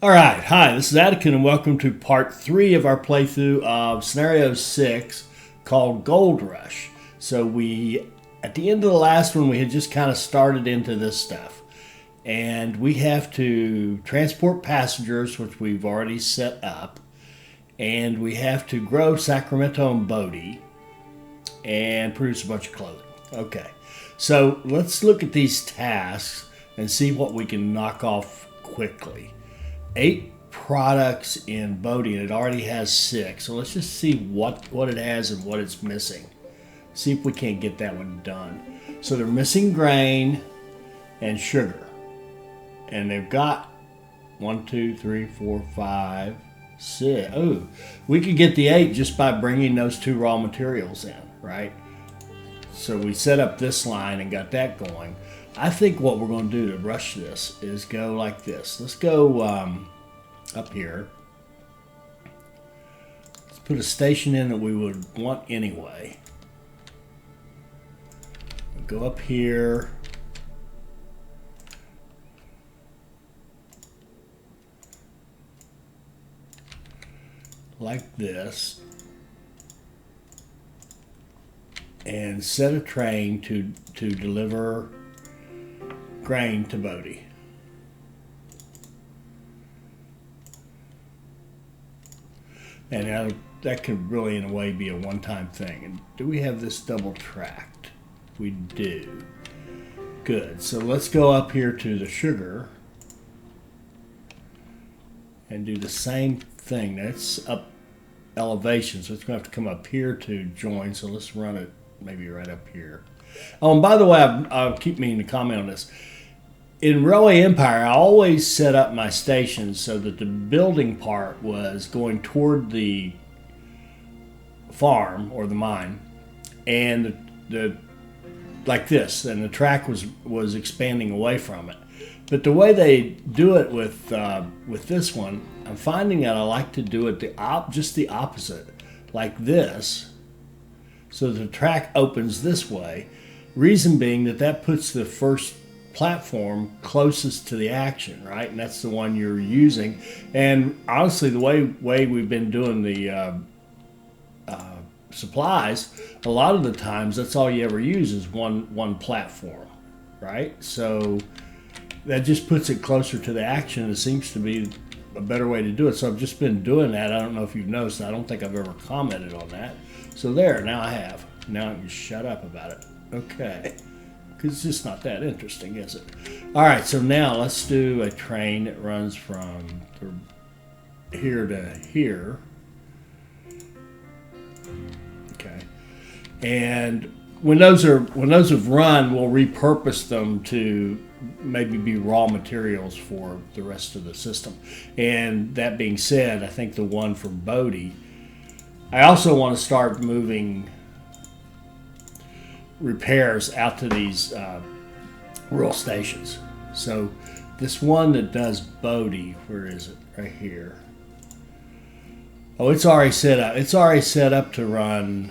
All right, hi, this is Attican, and welcome to part 3 of our playthrough of Scenario 6 called Gold Rush. So at the end of the last one, we had just kind of started into this stuff. And we have to transport passengers, which we've already set up. And we have to grow Sacramento and Bodie and produce a bunch of clothing. Okay, so let's look at these tasks and see what we can knock off quickly. 8 products in Bodie, and it already has 6. So let's just see what it has and what it's missing. See if we can't get that one done. So they're missing grain and sugar. And they've got 1, 2, 3, 4, 5, 6. Oh, we could get the 8 just by bringing those 2 raw materials in, right? So we set up this line and got that going. I think what we're going to do to rush this is go like this. Let's go up here. Let's put a station in that we would want anyway. Go up here. Like this. And set a train to deliver grain to Bodie. And that could really, in a way, be a one-time thing. And do we have this double tracked? We do. Good. So let's go up here to the sugar and do the same thing. That's up elevation, so it's going to have to come up here to join. So let's run it maybe right up here. Oh, and by the way, I'll keep meaning to comment on this. In Railway Empire, I always set up my stations so that the building part was going toward the farm or the mine, and the like this, and the track was expanding away from it. But the way they do it with this one, I'm finding that I like to do it just the opposite, like this, so the track opens this way. Reason being that puts the first platform closest to the action, right? And that's the one you're using. And honestly, the way we've been doing the supplies, a lot of the times that's all you ever use is one platform, right? So that just puts it closer to the action. It seems to be a better way to do it. So I've just been doing that. I don't know if you've noticed. I don't think I've ever commented on that. So there, now I have. Now I can shut up about it. Okay. Because it's just not that interesting, is it? All right, so now let's do a train that runs from here to here. Okay. And when those have run, we'll repurpose them to maybe be raw materials for the rest of the system. And that being said, I think the one for Bodie, I also want to start moving repairs out to these rural stations. So this one that does Bodie, where is it? Right here. Oh, it's already set up. It's already set up to run.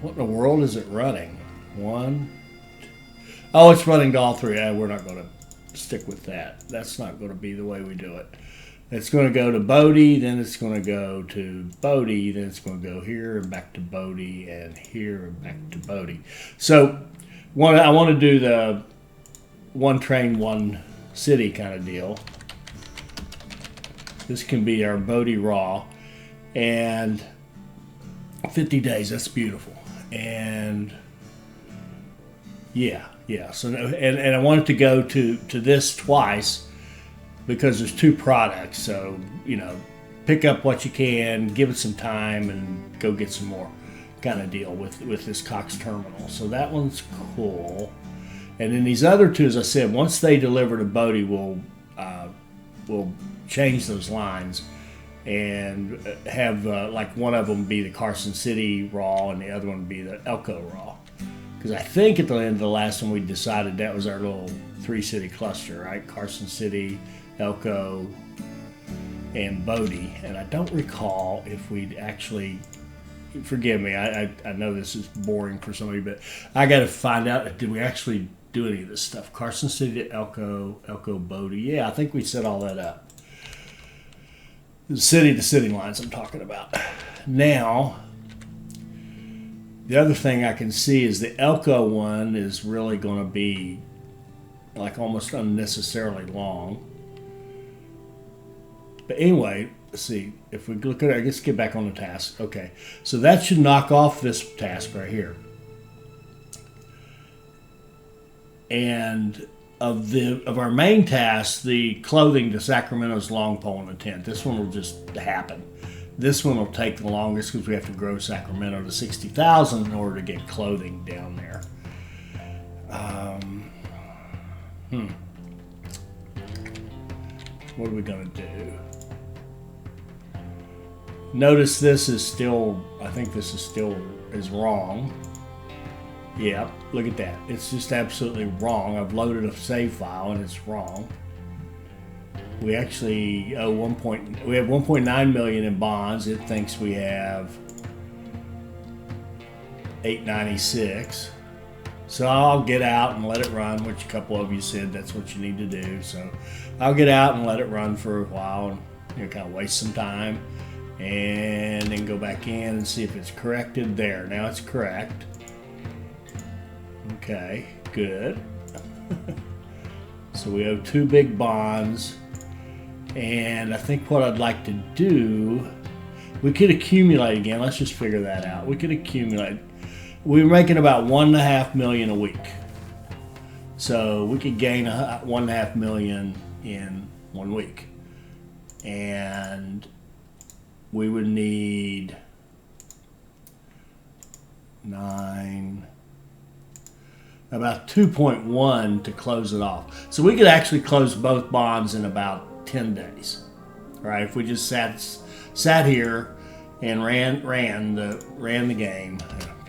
What in the world is it running? Oh, it's running to all 3. We're not going to stick with that. That's not going to be the way we do it. It's going to go to Bodie, then it's going to go to Bodie, then it's going to go here and back to Bodie, and here and back to Bodie. So I want to do the one train, one city kind of deal. This can be our Bodie raw. And 50 days, that's beautiful. And yeah. So and I want it to go to this twice, because there's 2 products, so, pick up what you can, give it some time, and go get some more kind of deal with this Cox terminal. So that one's cool. And then these other 2, as I said, once they deliver to Bodie, we'll change those lines and have like one of them be the Carson City raw and the other one be the Elko raw. Because I think at the end of the last one we decided that was our little 3-city cluster, right? Carson City, Elko, and Bodie. And I don't recall if we'd actually, forgive me, I know this is boring for somebody, but I got to find out, did we actually do any of this stuff. Carson City to Elko, Bodie. Yeah, I think we set all that up. The city to city lines I'm talking about. Now, the other thing I can see is the Elko one is really going to be like almost unnecessarily long. But anyway, let's see. If we look at it, I guess get back on the task. Okay, so that should knock off this task right here. And of our main task, the clothing to Sacramento's long pole and a tent. This one will just happen. This one will take the longest because we have to grow Sacramento to 60,000 in order to get clothing down there. What are we gonna do? Notice this is still, I think this is still is wrong. Yeah, look at that. It's just absolutely wrong. I've loaded a save file and it's wrong. We actually owe we have 1.9 million in bonds. It thinks we have 896. So I'll get out and let it run, which a couple of you said that's what you need to do. So I'll get out and let it run for a while and kind of waste some time, and then go back in and see if it's corrected. There, now it's correct. Okay, good. So we owe 2 big bonds, and I think what I'd like to do, we could accumulate again. Let's just figure that out. We could accumulate. We're making about 1.5 million a week, so we could gain 1.5 million in 1 week, and we would need about 2.1 to close it off. So we could actually close both bonds in about 10 days, right? If we just sat here and ran the game,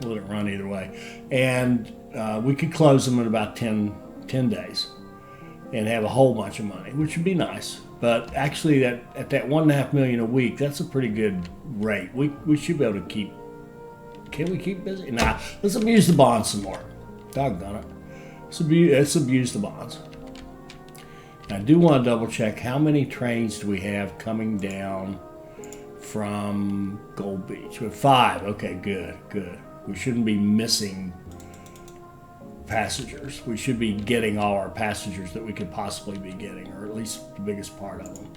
let it run either way, and we could close them in about 10 days and have a whole bunch of money, which would be nice. But actually, at that 1.5 million a week, that's a pretty good rate. We should be able to keep. Can we keep busy? Nah, let's abuse the bonds some more. Doggone it. Let's abuse the bonds. I do want to double check how many trains do we have coming down from Gold Beach. We have 5. Okay, good. We shouldn't be missing passengers. We should be getting all our passengers that we could possibly be getting, or at least the biggest part of them.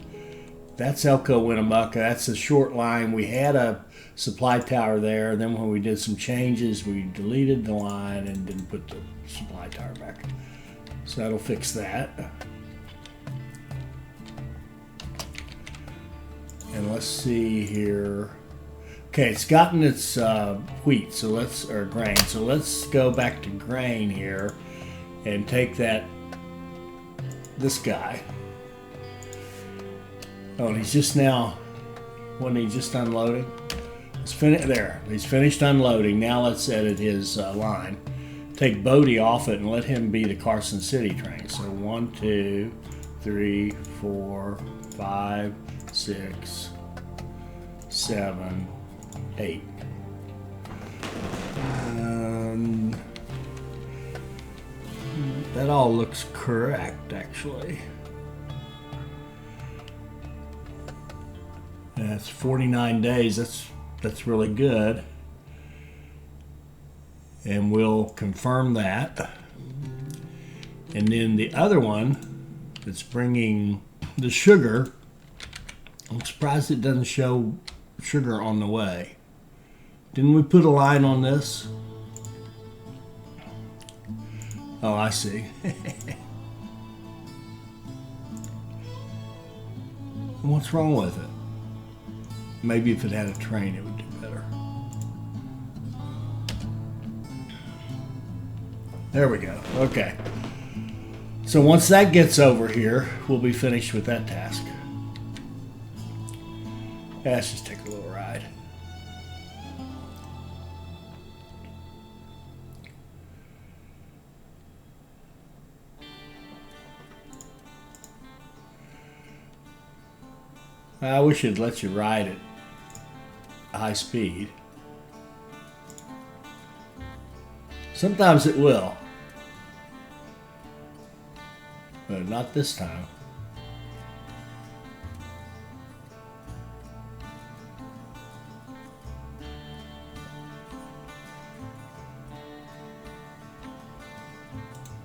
That's Elko Winnemucca. That's a short line. We had a supply tower there. Then when we did some changes, we deleted the line and didn't put the supply tower back. So that'll fix that. And let's see here. Okay, it's gotten its wheat, or grain. So let's go back to grain here and take this guy. Oh, and he's just now, wasn't he just unloading? There, he's finished unloading. Now let's edit his line. Take Bodie off it and let him be the Carson City train. So 1, 2, 3, 4, 5, 6, 7, 8. That all looks correct, actually. That's 49 days. That's really good. And we'll confirm that. And then the other one that's bringing the sugar, I'm surprised it doesn't show sugar on the way. Didn't we put a line on this? Oh, I see. What's wrong with it? Maybe if it had a train, it would do better. There we go. Okay. So once that gets over here, we'll be finished with that task. Let's just take a little ride. I wish it'd let you ride at high speed. Sometimes it will. but not this time.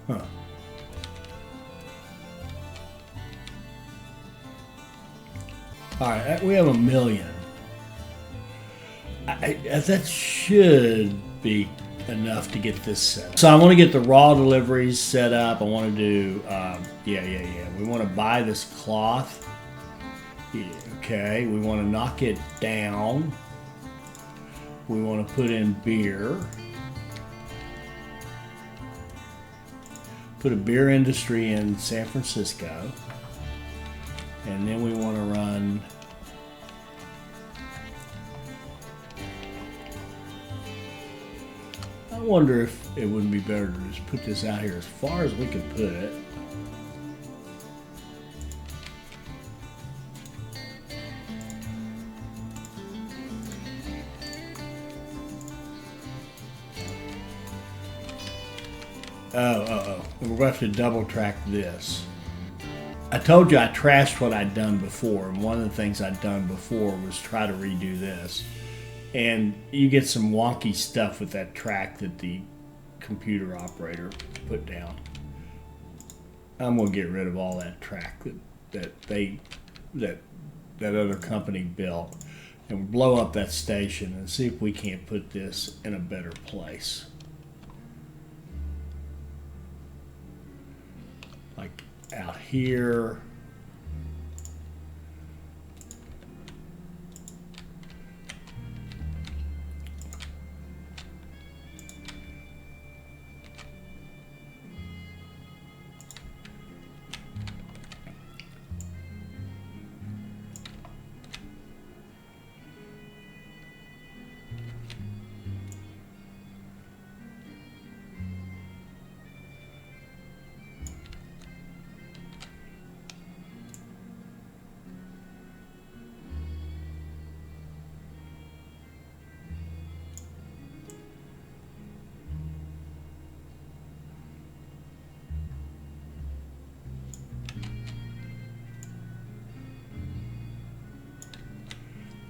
Huh. All right, we have 1 million. That should be enough to get this set up. So I want to get the raw deliveries set up. I want to do, yeah. We want to buy this cloth. Yeah, okay, we want to knock it down. We want to put in beer. Put a beer industry in San Francisco. And then we want to run I wonder if it wouldn't be better to just put this out here as far as we could put it. Oh. We're going to have to double track this. I told you I trashed what I'd done before, and one of the things I'd done before was try to redo this. And you get some wonky stuff with that track that the computer operator put down. I'm going to get rid of all that track that other company built and blow up that station and see if we can't put this in a better place. Like out here.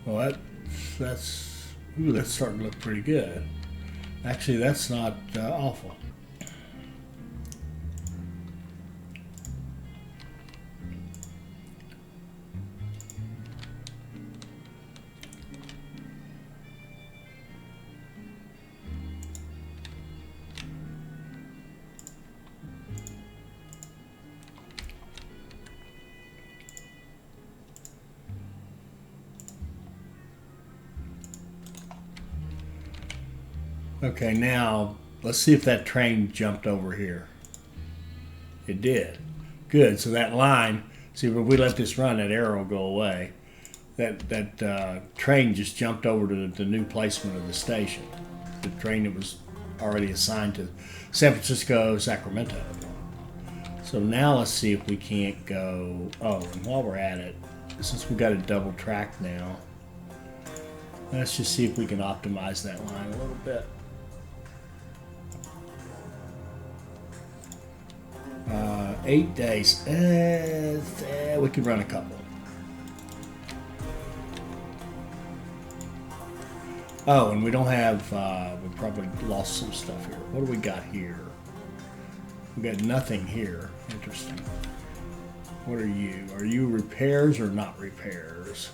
Well, that's starting to look pretty good. Actually, that's not awful. Okay, now let's see if that train jumped over here. It did. Good. So that line, see, if we let this run, that arrow will go away. That train just jumped over to the new placement of the station. The train that was already assigned to San Francisco, Sacramento. So now let's see if we can't go. Oh, and while we're at it, since we've got a double track now, let's just see if we can optimize that line a little bit. 8 days. We could run a couple. Oh, and we don't have, we probably lost some stuff here. What do we got here? We got nothing here. Interesting. What are you? Are you repairs or not repairs?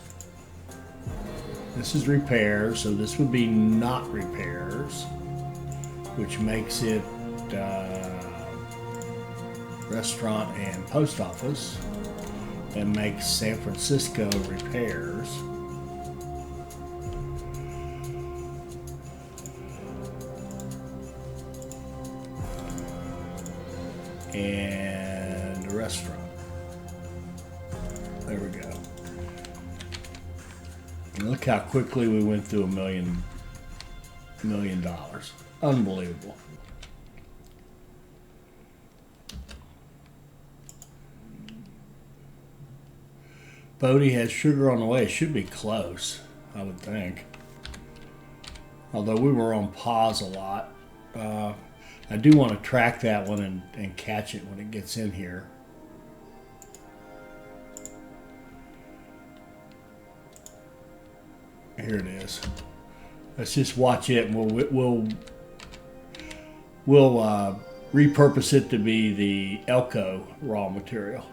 This is repairs, so this would be not repairs, which makes it restaurant and post office, and makes San Francisco repairs. And a restaurant. There we go. And look how quickly we went through $1 million. Unbelievable. Bodie has sugar on the way. It should be close, I would think. Although we were on pause a lot. I do want to track that one and catch it when it gets in here. Here it is. Let's just watch it, and we'll repurpose it to be the Elko raw material.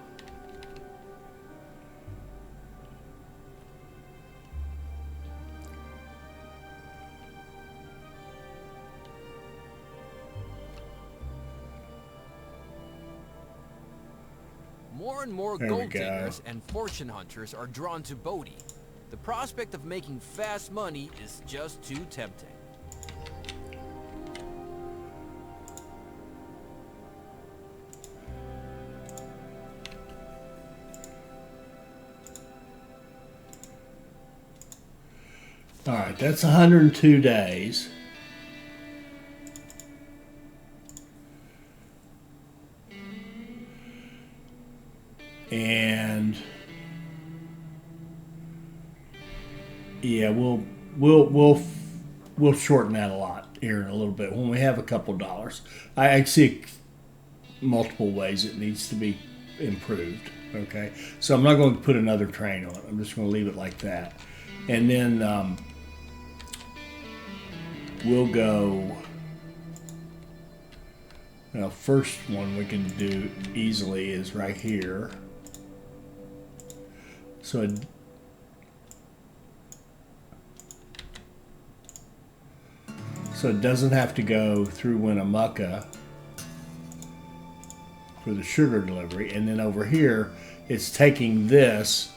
More and more gold diggers and fortune hunters are drawn to Bodie. The prospect of making fast money is just too tempting. All right, that's 102 days. And yeah, we'll shorten that a lot here in a little bit when we have a couple dollars. I see multiple ways it needs to be improved. Okay, so I'm not going to put another train on it. I'm just going to leave it like that, and then we'll go. Now, first one we can do easily is right here. So it doesn't have to go through Winnemucca for the sugar delivery. And then over here, it's taking this,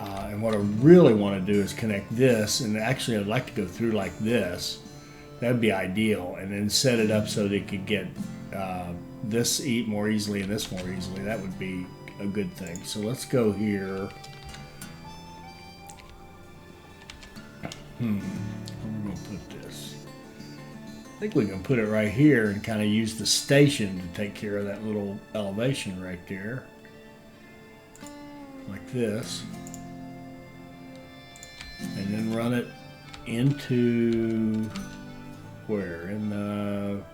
and what I really want to do is connect this, and actually I'd like to go through like this. That would be ideal, and then set it up so they could get this more easily and this more easily. That would be a good thing. So let's go here. Where are we going to put this? I think we can put it right here and kind of use the station to take care of that little elevation right there. Like this. And then run it into where? In the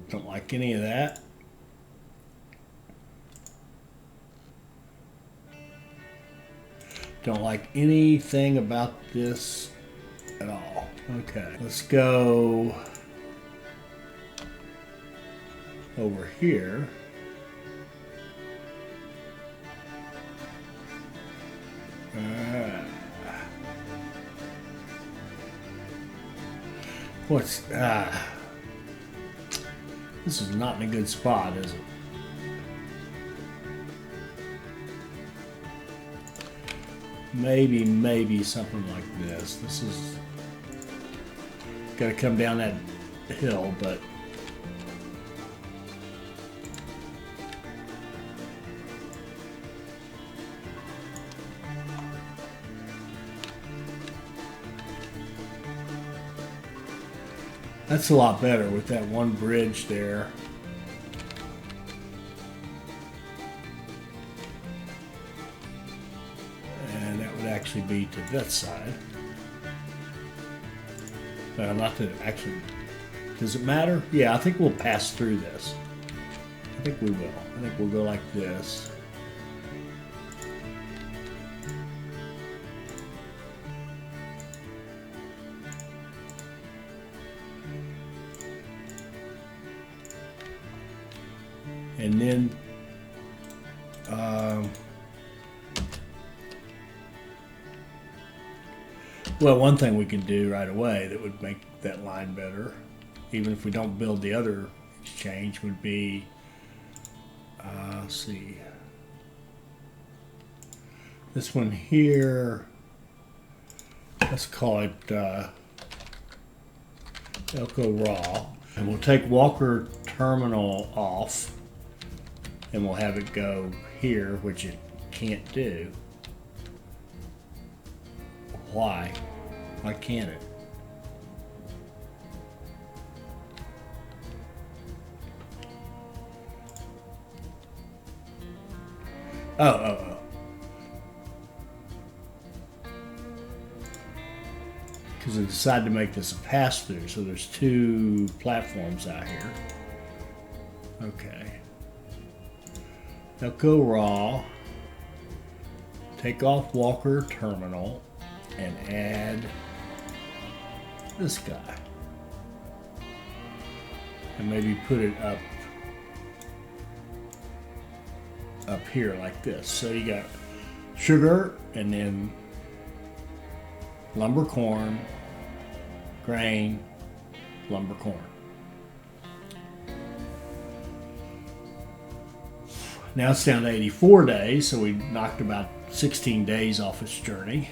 don't like any of that. Don't like anything about this at all. Okay, let's go over here. This is not in a good spot, is it? Maybe something like this. This is got to come down that hill, but that's a lot better with that one bridge there. And that would actually be to that side. Not to actually, does it matter? Yeah, I think we'll pass through this. I think we will. I think we'll go like this. And then well, one thing we can do right away that would make that line better, even if we don't build the other exchange, would be let's see, this one here, let's call it Elko Raw, and we'll take Walker Terminal off, and we'll have it go here, which it can't do. Why? Why can't it? Oh. Because I decided to make this a pass-through, so there's 2 platforms out here. Okay. Elko raw. Take off Walker terminal and add this guy. And maybe put it up here like this. So you got sugar and then lumber corn, grain, lumber corn. Now it's down to 84 days, so we knocked about 16 days off its journey.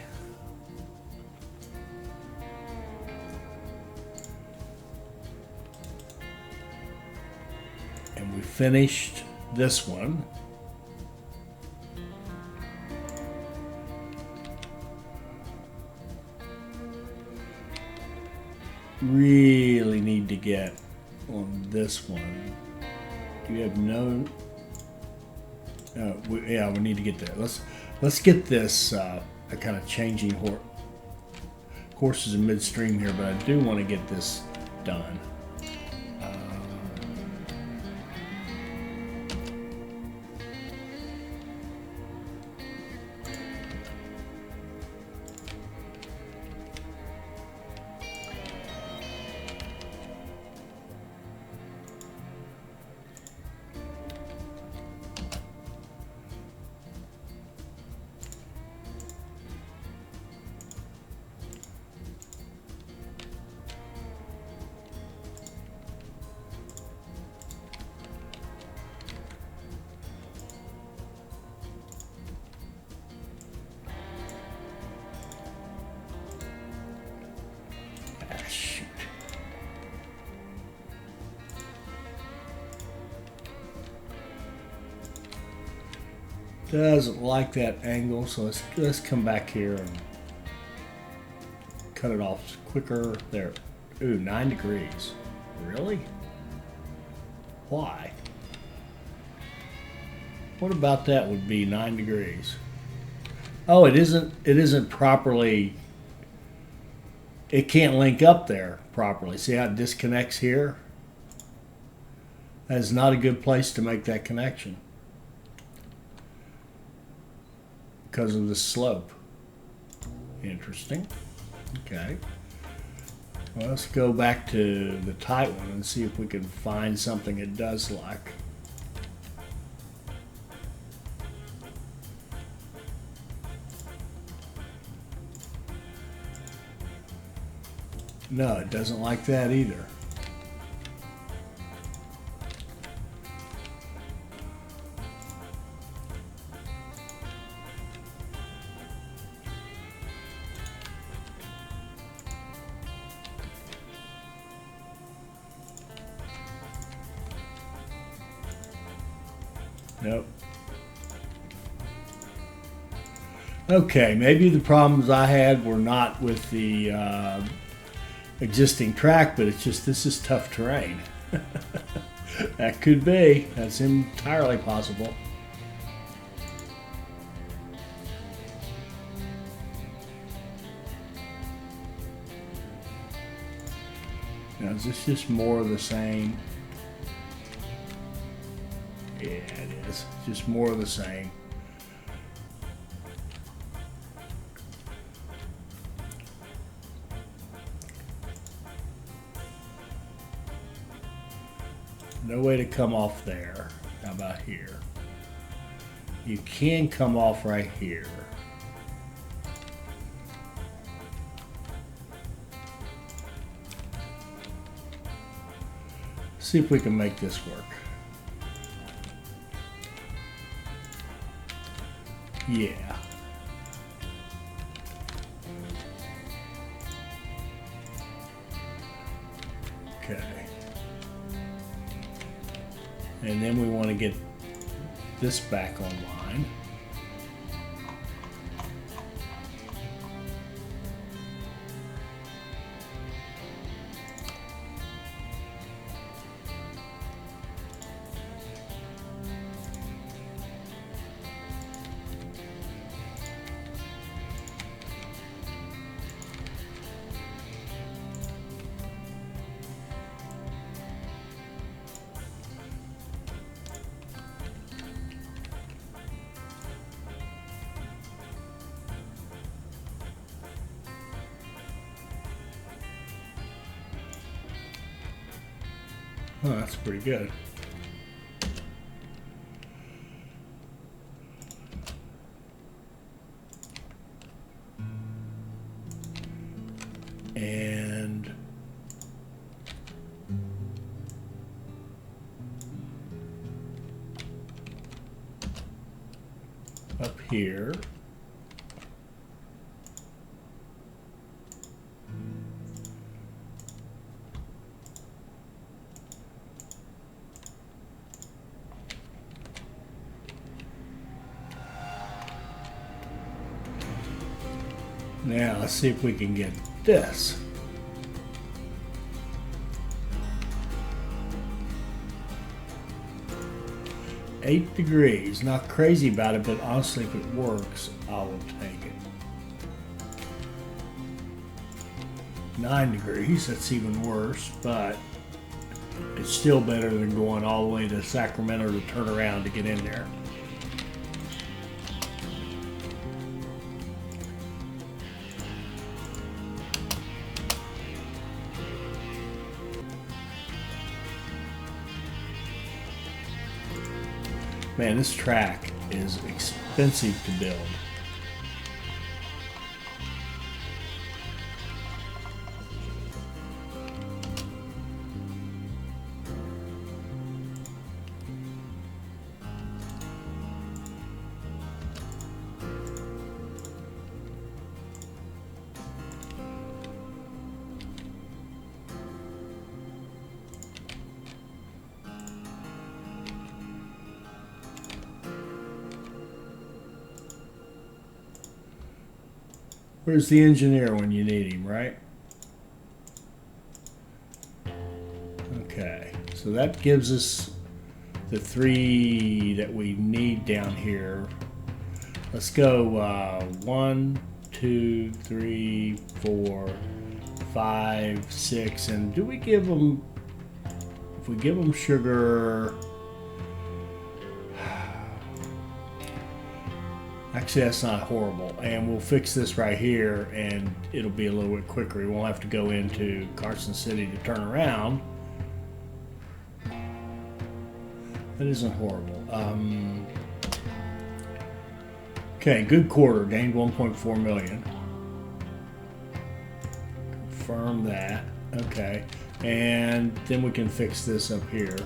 And we finished this one. Really need to get on this one. We have no. We need to get there. Let's get this. Kind of changing horses in midstream here, but I do want to get this done. Doesn't like that angle, so let's come back here and cut it off quicker. There. Ooh, 9 degrees. Really? Why? What about that would be 9 degrees? Oh, it isn't properly. It can't link up there properly. See how it disconnects here? That is not a good place to make that connection. Because of the slope. Interesting. Okay. Well, let's go back to the tight one and see if we can find something it does like. No, it doesn't like that either. Nope. Okay, maybe the problems I had were not with the existing track, but it's just this is tough terrain. That could be. That's entirely possible. Now, is this just more of the same? Yeah, it is. Just more of the same. No way to come off there. How about here? You can come off right here. See if we can make this work. Yeah. Okay. And then we want to get this back online. Oh, that's pretty good. And up here. Now let's see if we can get this. $8 degrees. Not crazy about it, but honestly, if it works, I will take it. 9 degrees. That's even worse, but it's still better than going all the way to Sacramento to turn around to get in there. Man, this track is expensive to build. Where's the engineer when you need him, right? Okay, so that gives us the 3 that we need down here. Let's go 1, 2, 3, 4, 5, 6, and do we give them, if we give them sugar, actually that's not horrible, and we'll fix this right here and it'll be a little bit quicker. We won't have to go into Carson City to turn around. That isn't horrible. Okay, good quarter, gained 1.4 million. Confirm that. Okay, and then we can fix this up here.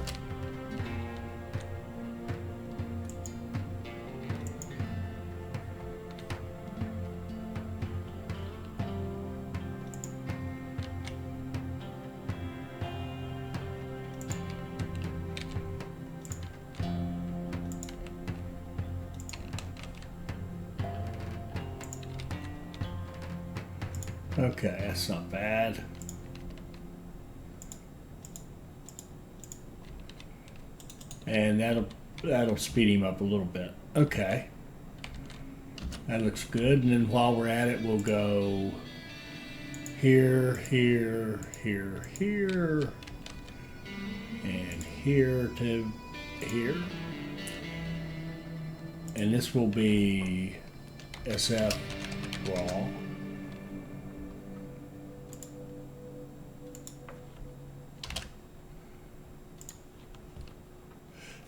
Okay, that's not bad. And that'll speed him up a little bit. Okay. That looks good. And then while we're at it, we'll go here, here, here, here, and here to here. And this will be SF raw.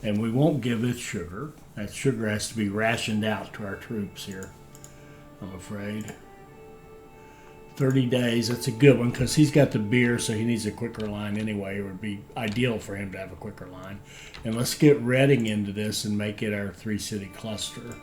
And we won't give it sugar. That sugar has to be rationed out to our troops here, I'm afraid. 30 days, that's a good one because he's got the beer, so he needs a quicker line anyway. It would be ideal for him to have a quicker line. And let's get Reading into this and make it our 3-city cluster.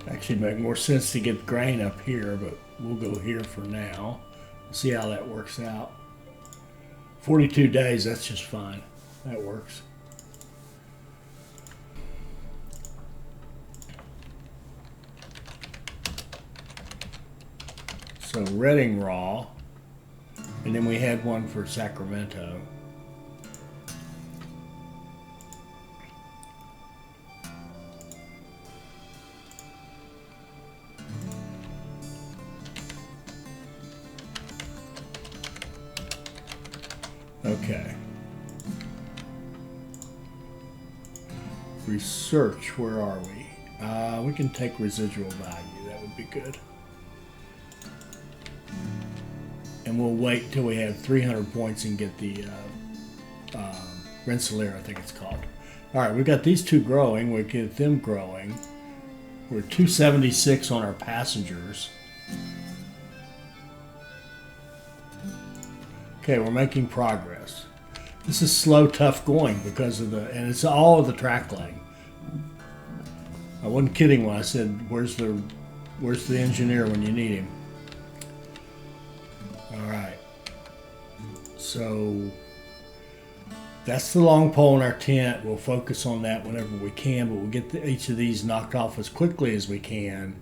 Actually make more sense to get grain up here, but we'll go here for now. See how that works out. 42 days, that's just fine. That works. So Reading raw. And then we had one for Sacramento. Okay. Research, where are we? We can take residual value, that would be good. And we'll wait till we have 300 points and get the Rensselaer, I think it's called. All right, we've got these two growing. We'll get them growing. We're 276 on our passengers. Okay, we're making progress. This is slow, tough going because of and it's all of the track laying. I wasn't kidding when I said, where's the engineer when you need him? All right. So that's the long pole in our tent. We'll focus on that whenever we can, but we'll get each of these knocked off as quickly as we can.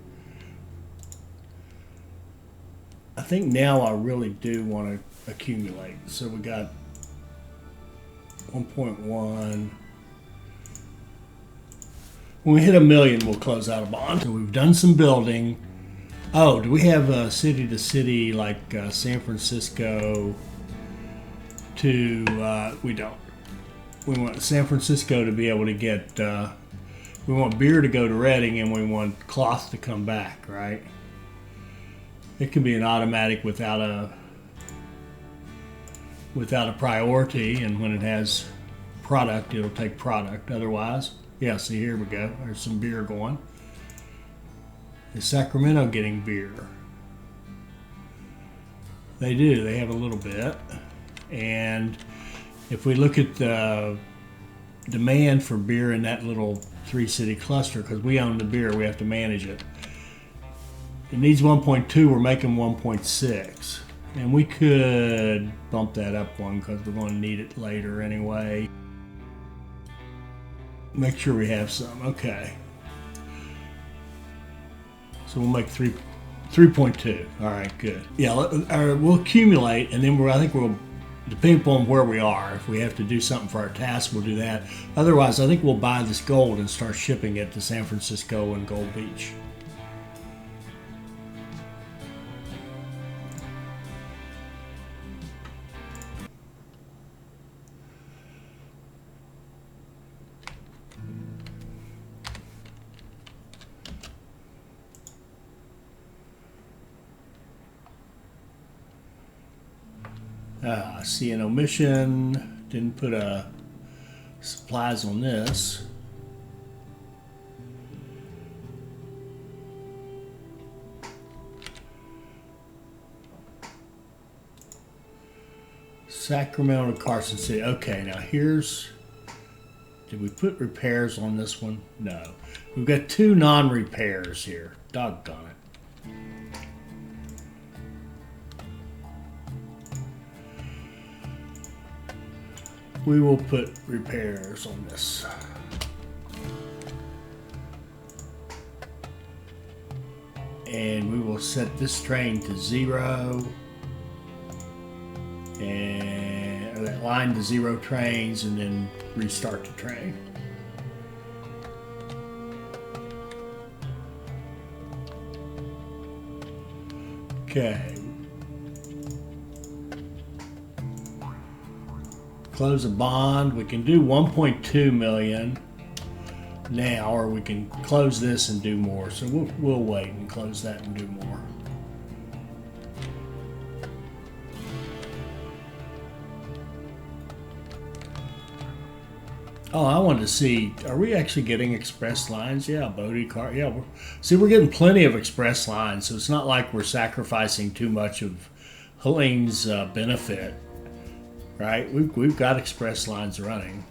I think now I really do want to accumulate. So we got 1.1. When we hit 1 million, we'll close out a bond. So we've done some building. Oh, do we have city to city like San Francisco to, we don't. We want San Francisco to be able to get, we want beer to go to Reading and we want cloth to come back, right? It can be an automatic without a priority, and when it has product, it'll take product. Otherwise, yeah, see, here we go. There's some beer going. Is Sacramento getting beer? They do. They have a little bit. And if we look at the demand for beer in that little 3-city cluster, because we own the beer, we have to manage it. It needs 1.2. We're making 1.6. And we could bump that up one because we're going to need it later anyway. Make sure we have some. Okay. So we'll make 3.2. All right, good. Yeah, we'll accumulate, and then I think we'll, depending upon where we are, if we have to do something for our task, we'll do that. Otherwise, I think we'll buy this gold and start shipping it to San Francisco and Gold Beach. I see an omission. Didn't put supplies on this. Sacramento to Carson City. Okay, now here's. Did we put repairs on this one? No. We've got 2 non-repairs here. Doggone it. We will put repairs on this. And we will set this train to 0. And that line to 0 trains, and then restart the train. Okay. Close a bond. We can do 1.2 million now, or we can close this and do more. So we'll wait and close that and do more. Oh, I wanted to see, are we actually getting express lines? Yeah, Bodie, yeah. We're getting plenty of express lines, so it's not like we're sacrificing too much of Helene's benefit. Right, we've got express lines running.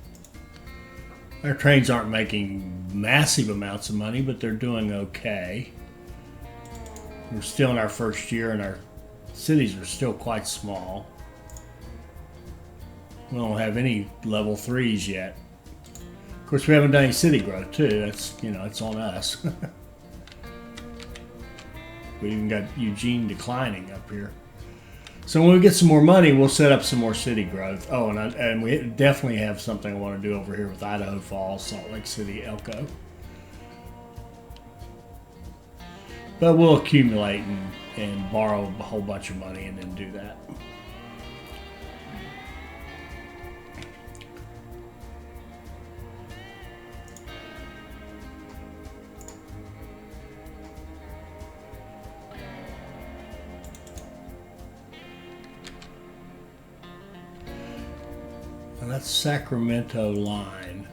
Our trains aren't making massive amounts of money, but they're doing okay. We're still in our first year, and our cities are still quite small. We don't have any level 3s yet. Of course, we haven't done any city growth too. That's, it's on us. We even got Eugene declining up here. So when we get some more money, we'll set up some more city growth. Oh, and we definitely have something I want to do over here with Idaho Falls, Salt Lake City, Elko. But we'll accumulate and borrow a whole bunch of money and then do that. And that's Sacramento line.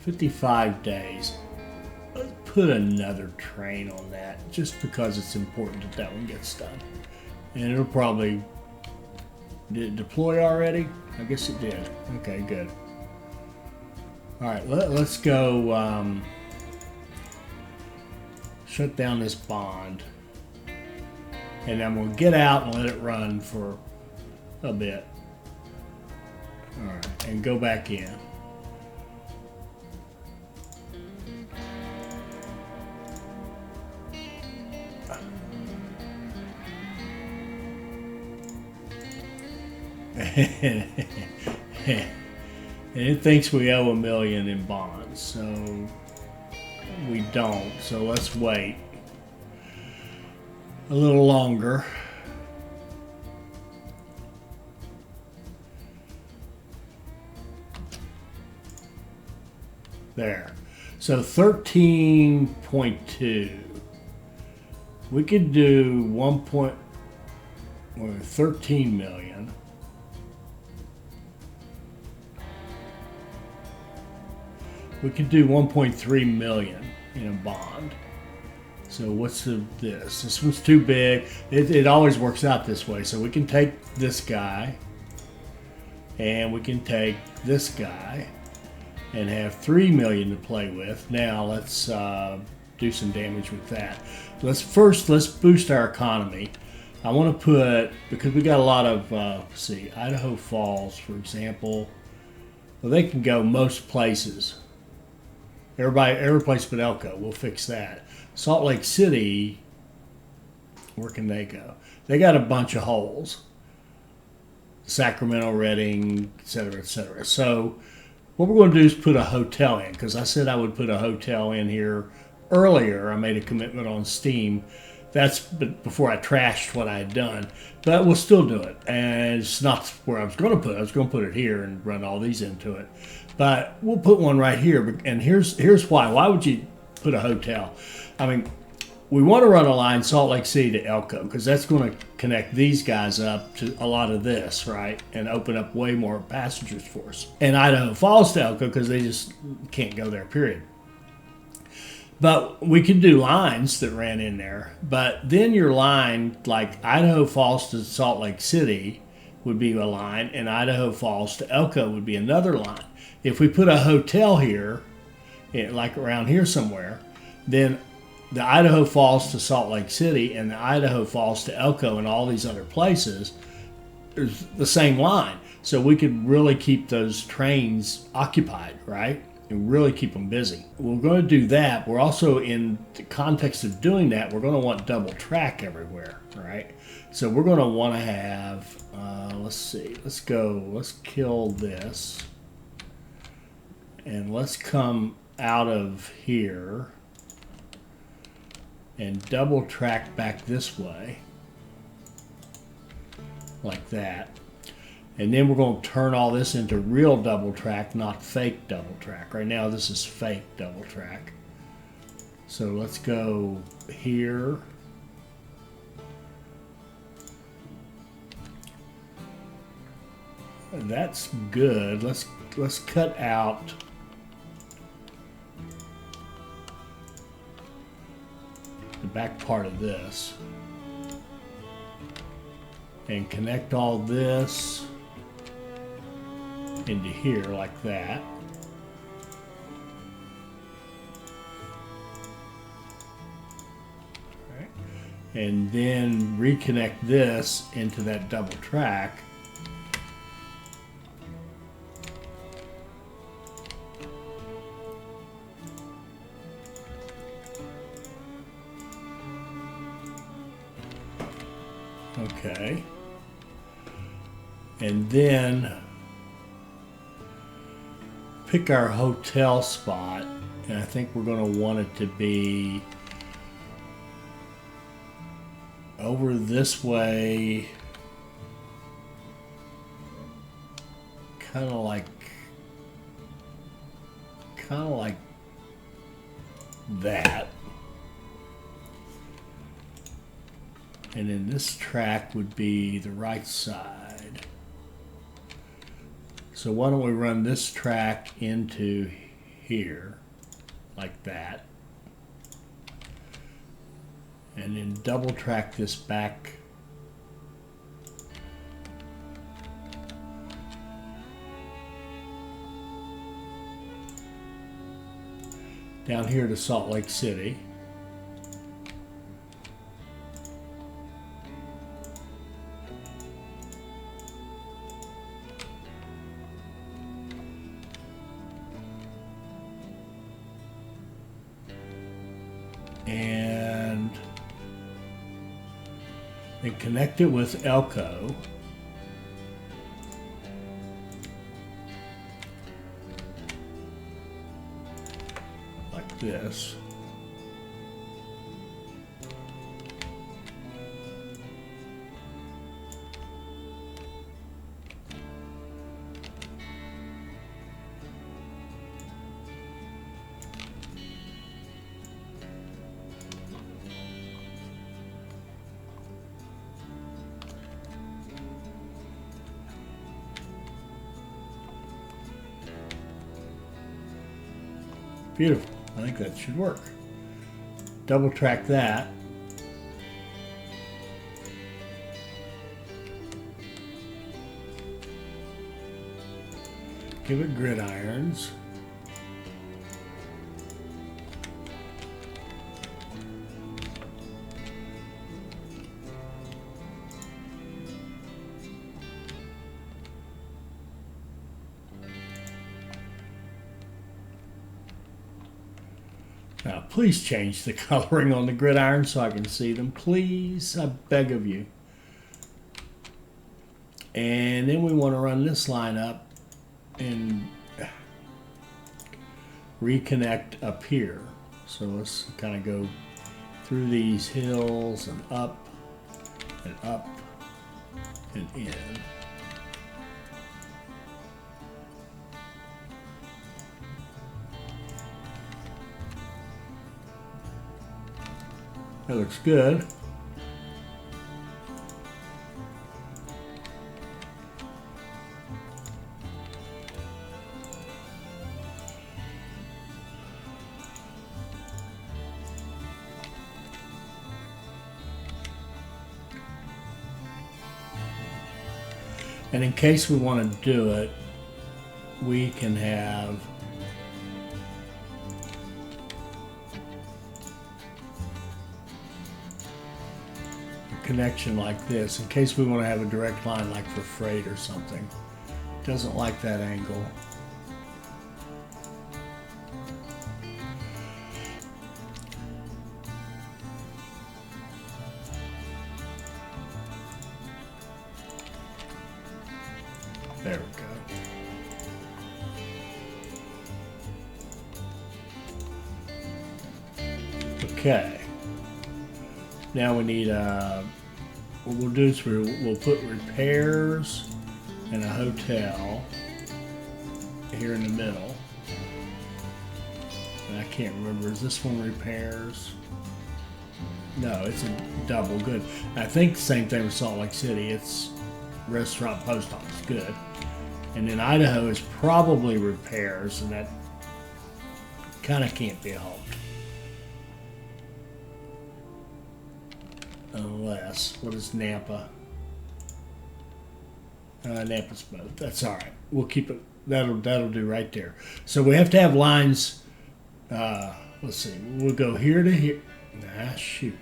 55 days. Let's put another train on that just because it's important that that one gets done. And it'll probably... Did it deploy already? I guess it did. Okay, good. Alright, let's go shut down this bond. And then we'll get out and let it run for a bit. Alright, and go back in. And it thinks we owe $1 million in bonds, so we don't. So let's wait a little longer. There. So 13.2. We could do 13 million. We could do 1.3 million in a bond. So what's this? This one's too big. It always works out this way. So we can take this guy and we can take this guy and have 3 million to play with. Now let's do some damage with that. Let's boost our economy. I want to put, because we got a lot of, let's see, Idaho Falls, for example. Well, they can go most places. Every place but Elko. We'll fix that. Salt Lake City, where can they go? They got a bunch of holes. Sacramento, Redding, etc., etc. So what we're going to do is put a hotel in, because I said I would put a hotel in here earlier. I made a commitment on Steam. That's before I trashed what I had done. But we'll still do it. And it's not where I was going to put it. I was going to put it here and run all these into it. But we'll put one right here. And here's why. Why would you put a hotel? I mean, we want to run a line Salt Lake City to Elko, because that's going to connect these guys up to a lot of this, right? And open up way more passengers for us. And Idaho Falls to Elko, because they just can't go there, period. But we could do lines that ran in there. But then your line, like Idaho Falls to Salt Lake City, would be a line, and Idaho Falls to Elko would be another line. If we put a hotel here, like around here somewhere, then the Idaho Falls to Salt Lake City and the Idaho Falls to Elko and all these other places is the same line. So we could really keep those trains occupied, right? And really keep them busy. We're going to do that. We're also, in the context of doing that, we're going to want double track everywhere, right? So we're going to want to have, let's see, let's kill this. And let's come out of here and double track back this way, like that. And then we're going to turn all this into real double track, not fake double track. Right now this is fake double track. So let's go here. That's good. Let's cut out the back part of this and connect all this into here like that. Right. And then reconnect this into that double track. Okay. And then pick our hotel spot, and I think we're going to want it to be over this way, kind of like that. And then this track would be the right side. So why don't we run this track into here, like that. And then double track this back down here to Salt Lake City. And then connect it with Elko. Like this. Beautiful. I think that should work. Double track that. Give it gridirons. Now, please change the coloring on the gridiron so I can see them. Please, I beg of you. And then we want to run this line up and reconnect up here. So let's kind of go through these hills and up and up and in. That looks good. And in case we want to do it, we can have a connection like this in case we want to have a direct line like for freight or something. Doesn't like that angle. There we go. Okay. Now we need what we'll do is we'll put repairs and a hotel here in the middle. And I can't remember, is this one repairs? No, it's a double, good. I think the same thing with Salt Lake City. It's restaurant, post office, good. And then Idaho is probably repairs, and that kind of can't be a halt. Unless, what is Nampa? Nampa's both. That's all right. We'll keep it. That'll do right there. So we have to have lines. Let's see. We'll go here to here. Ah, shoot.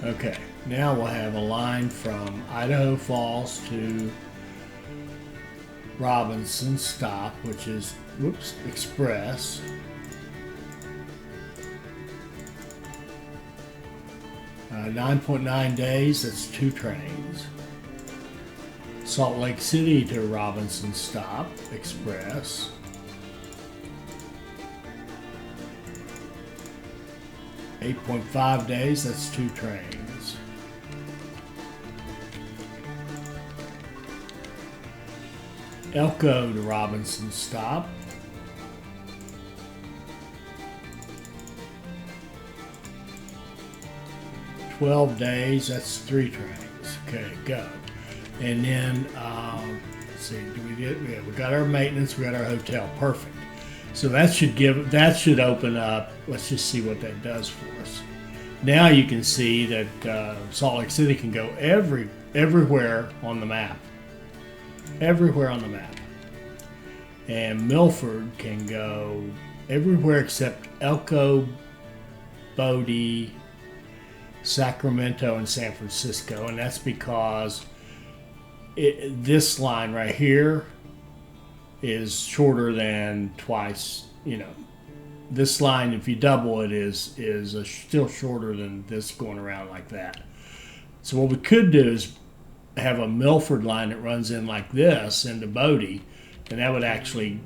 Okay, now we'll have a line from Idaho Falls to Robinson stop, which is, whoops, express. Uh, 9.9 days, that's 2 trains. Salt Lake City to Robinson stop, express. $8.5 days, that's 2 trains. Elko to Robinson stop. $12 days, that's 3 trains. Okay, go. And then, let's see, yeah, we got our maintenance, we got our hotel, perfect. So that should open up. Let's just see what that does for us. Now you can see that Salt Lake City can go everywhere on the map. Everywhere on the map. And Milford can go everywhere except Elko, Bodie, Sacramento, and San Francisco. And that's because this line right here is shorter than twice, this line, if you double it, is still shorter than this going around like that. So what we could do is have a Milford line that runs in like this into Bodie, and that would actually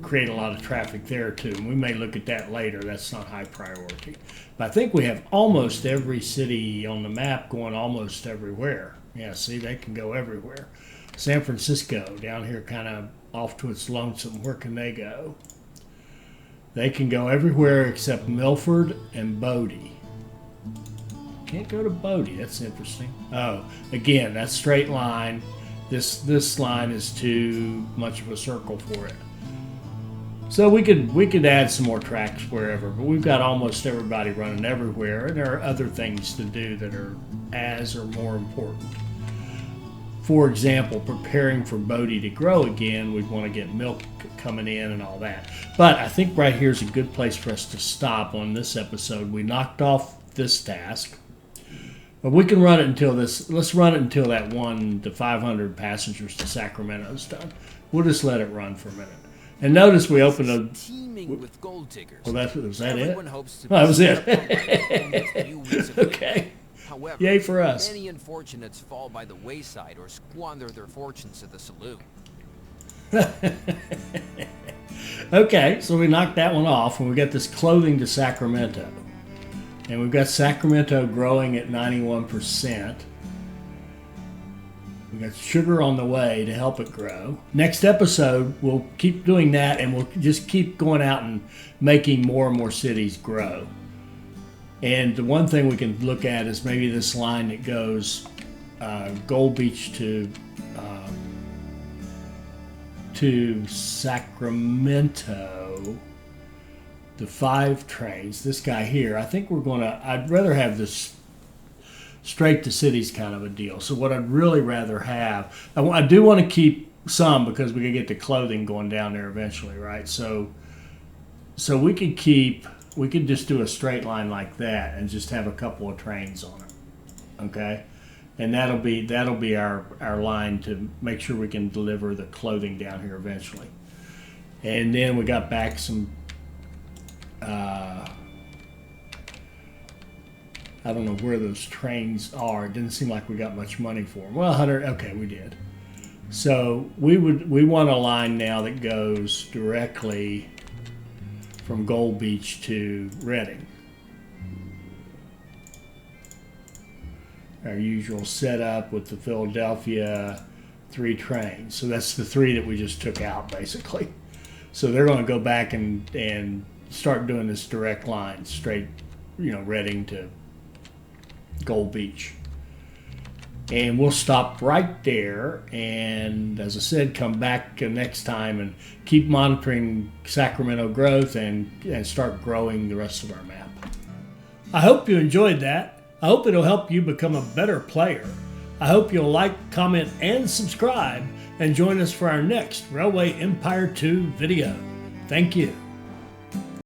create a lot of traffic there too. And we may look at that later. That's not high priority. But I think we have almost every city on the map going almost everywhere. Yeah, see, they can go everywhere. San Francisco down here kind of off to its lonesome. Where can they go? They can go everywhere except Milford and Bodie. Can't go to Bodie. That's interesting. Oh, again, that's straight line. This line is too much of a circle for it. So we could add some more tracks wherever, but we've got almost everybody running everywhere, and there are other things to do that are as or more important. For example, preparing for Bodie to grow again, we'd want to get milk coming in and all that. But I think right here is a good place for us to stop on this episode. We knocked off this task, but we can run it until let's run it until that 1 to 500 passengers to Sacramento is done. We'll just let it run for a minute. And notice we opened a... Teeming with gold diggers. Well, was that Everyone it? hopes to that was it. Okay. Okay. However, Yay for us. many unfortunates fall by the wayside or squander their fortunes at the saloon. Okay, so we knocked that one off, and we got this clothing to Sacramento. And we've got Sacramento growing at 91%. We got sugar on the way to help it grow. Next episode, we'll keep doing that, and we'll just keep going out and making more and more cities grow. And the one thing we can look at is maybe this line that goes Gold Beach to Sacramento, the 5 trains. This guy here, I think I'd rather have this straight to cities kind of a deal. So what I'd really rather have, I do want to keep some because we could get the clothing going down there eventually, right? So we could just do a straight line like that and just have a couple of trains on it, okay? And that'll be our line to make sure we can deliver the clothing down here eventually. And then we got back some, I don't know where those trains are. It didn't seem like we got much money for them. Well, 100, okay, we did. So we want a line now that goes directly from Gold Beach to Redding. Our usual setup with the Philadelphia 3 trains. So that's the 3 that we just took out, basically. So they're going to go back and start doing this direct line straight, Redding to Gold Beach. And we'll stop right there, and as I said, come back next time and keep monitoring Sacramento growth and start growing the rest of our map. I hope you enjoyed that. I hope it'll help you become a better player. I hope you'll like, comment, and subscribe, and join us for our next Railway Empire 2 video. Thank you.